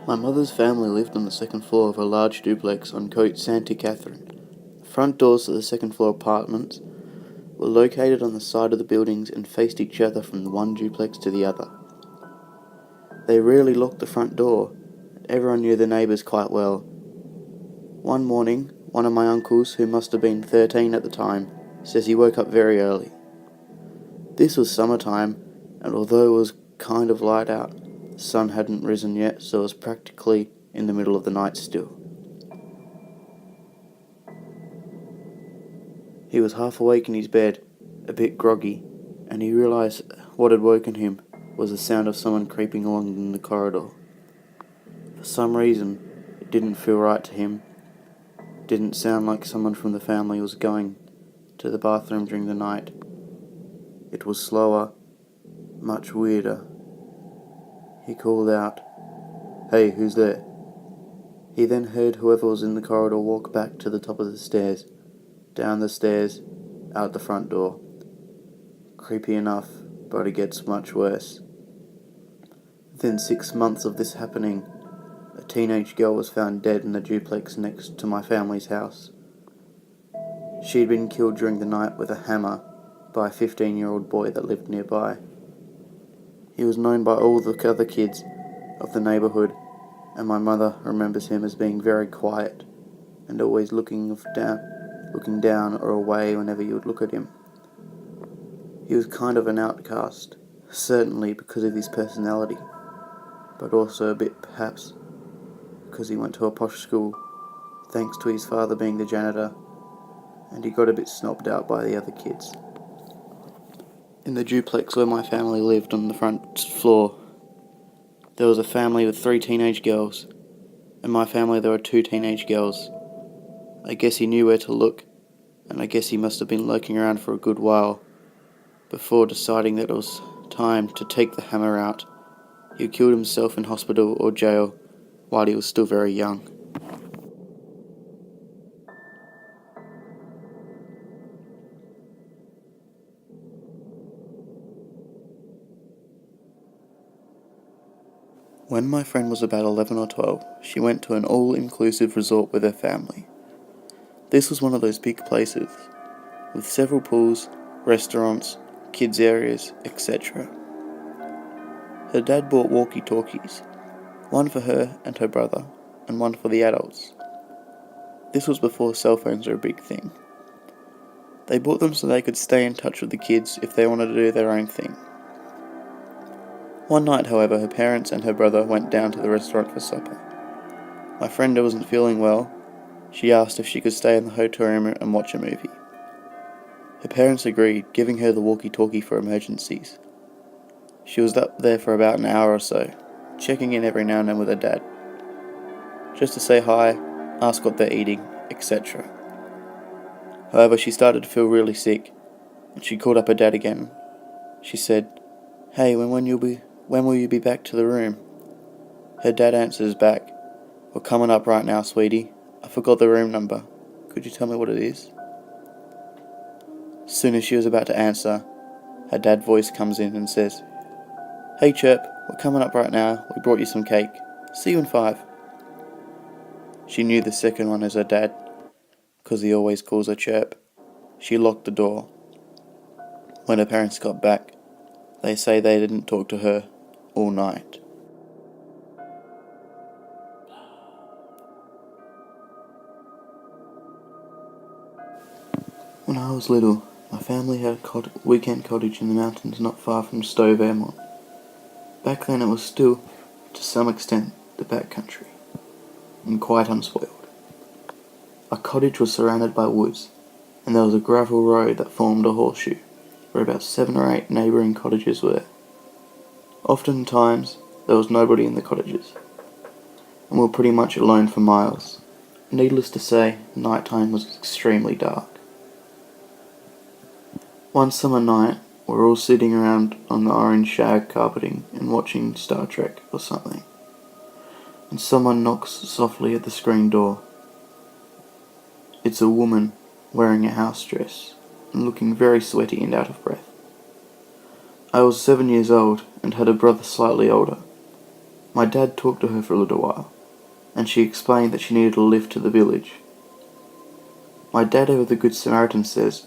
My mother's family lived on the second floor of a large duplex on Côte Sainte-Catherine. The front doors to the second floor apartments were located on the side of the buildings and faced each other from the one duplex to the other. They rarely locked the front door. Everyone knew the neighbours quite well. One morning, one of my uncles, who must have been 13 at the time, says he woke up very early. This was summertime, and although it was kind of light out, the sun hadn't risen yet, so it was practically in the middle of the night still. He was half awake in his bed, a bit groggy, and he realised what had woken him was the sound of someone creeping along in the corridor. For some reason, it didn't feel right to him. It didn't sound like someone from the family was going to the bathroom during the night. It was slower, much weirder. He called out, "Hey, who's there?" He then heard whoever was in the corridor walk back to the top of the stairs, down the stairs, out the front door. Creepy enough, but it gets much worse. Within 6 months of this happening, a teenage girl was found dead in the duplex next to my family's house. She had been killed during the night with a hammer by a 15-year-old boy that lived nearby. He was known by all the other kids of the neighbourhood, and my mother remembers him as being very quiet and always looking down or away whenever you would look at him. He was kind of an outcast, certainly because of his personality, but also a bit perhaps because he went to a posh school, thanks to his father being the janitor, and he got a bit snobbed out by the other kids. In the duplex where my family lived on the front floor, there was a family with 3 teenage girls. In my family there were 2 teenage girls. I guess he knew where to look, and I guess he must have been lurking around for a good while. Before deciding that it was time to take the hammer out, he killed himself in hospital or jail while he was still very young. When my friend was about 11 or 12, she went to an all-inclusive resort with her family. This was one of those big places, with several pools, restaurants, kids areas, etc. Her dad bought walkie-talkies, one for her and her brother, and one for the adults. This was before cell phones were a big thing. They bought them so they could stay in touch with the kids if they wanted to do their own thing. One night, however, her parents and her brother went down to the restaurant for supper. My friend wasn't feeling well. She asked if she could stay in the hotel room and watch a movie. Her parents agreed, giving her the walkie-talkie for emergencies. She was up there for about an hour or so, checking in every now and then with her dad, just to say hi, ask what they're eating, etc. However, she started to feel really sick, and she called up her dad again. She said, "Hey, when will you be back to the room?" Her dad answers back, "We're coming up right now, sweetie. I forgot the room number. Could you tell me what it is?" As soon as she was about to answer, her dad's voice comes in and says, "Hey Chirp, we're coming up right now. We brought you some cake. See you in 5. She knew the second one as her dad, because he always calls her Chirp. She locked the door. When her parents got back, they say they didn't talk to her all night. When I was little, my family had a weekend cottage in the mountains not far from Stowe, Vermont. Back then it was still, to some extent, the backcountry, and quite unspoiled. Our cottage was surrounded by woods, and there was a gravel road that formed a horseshoe, where about 7 or 8 neighbouring cottages were. Oftentimes, there was nobody in the cottages, and we were pretty much alone for miles. Needless to say, nighttime was extremely dark. One summer night, we were all sitting around on the orange shag carpeting and watching Star Trek or something, and someone knocks softly at the screen door. It's a woman wearing a house dress and looking very sweaty and out of breath. I was 7 years old and had a brother slightly older. My dad talked to her for a little while, and she explained that she needed a lift to the village. My dad, over the Good Samaritan, says,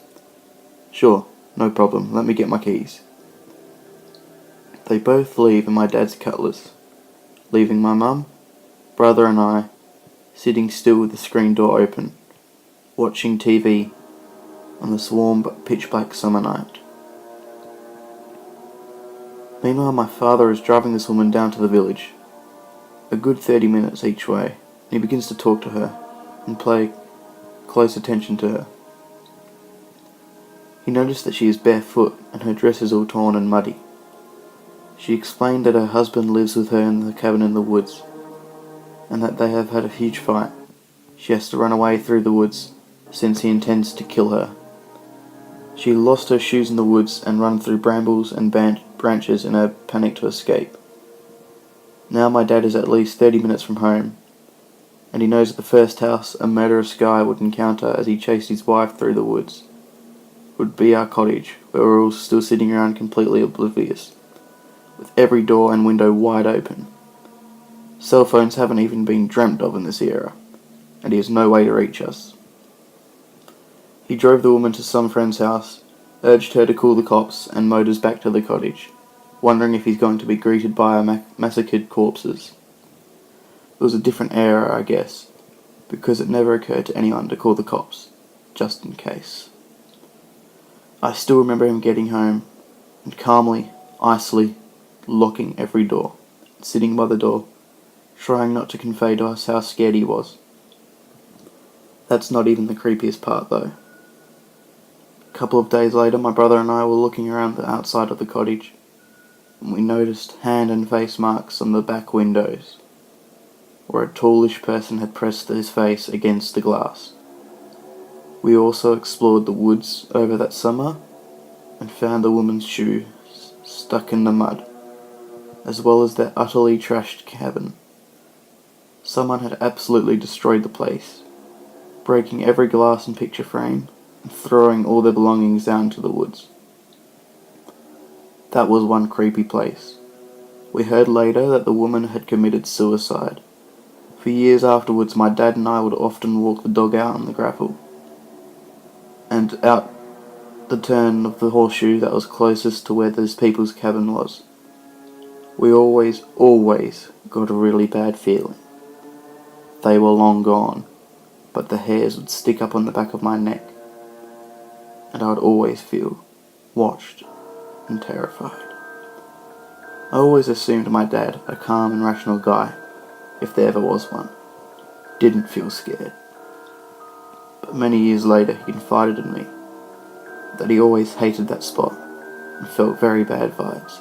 "Sure, no problem, let me get my keys." They both leave in my dad's Cutlass, leaving my mum, brother and I sitting still with the screen door open, watching TV on the warm but pitch-black summer night. Meanwhile, my father is driving this woman down to the village, a good 30 minutes each way, and he begins to talk to her and pay close attention to her. He noticed that she is barefoot and her dress is all torn and muddy. She explained that her husband lives with her in the cabin in the woods, and that they have had a huge fight. She has to run away through the woods since he intends to kill her. She lost her shoes in the woods and run through brambles and branches in her panic to escape. Now my dad is at least 30 minutes from home, and he knows that the first house a murderous guy would encounter as he chased his wife through the woods would be our cottage, where we're all still sitting around completely oblivious, with every door and window wide open. Cell phones haven't even been dreamt of in this era, and he has no way to reach us. He drove the woman to some friend's house, urged her to call the cops, and motors back to the cottage, wondering if he's going to be greeted by massacred corpses. It was a different era, I guess, because it never occurred to anyone to call the cops, just in case. I still remember him getting home, and calmly, icily, locking every door, sitting by the door, trying not to convey to us how scared he was. That's not even the creepiest part, though. A couple of days later, my brother and I were looking around the outside of the cottage, and we noticed hand and face marks on the back windows, where a tallish person had pressed his face against the glass. We also explored the woods over that summer, and found the woman's shoe stuck in the mud, as well as their utterly trashed cabin. Someone had absolutely destroyed the place, breaking every glass and picture frame, and throwing all their belongings down into the woods. That was one creepy place. We heard later that the woman had committed suicide. For years afterwards, my dad and I would often walk the dog out on the gravel, and out the turn of the horseshoe that was closest to where those people's cabin was. We always got a really bad feeling. They were long gone, but the hairs would stick up on the back of my neck, and I would always feel watched and terrified. I always assumed my dad, a calm and rational guy, if there ever was one, didn't feel scared. But many years later he confided in me that he always hated that spot and felt very bad vibes,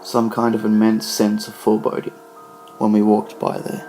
some kind of immense sense of foreboding when we walked by there.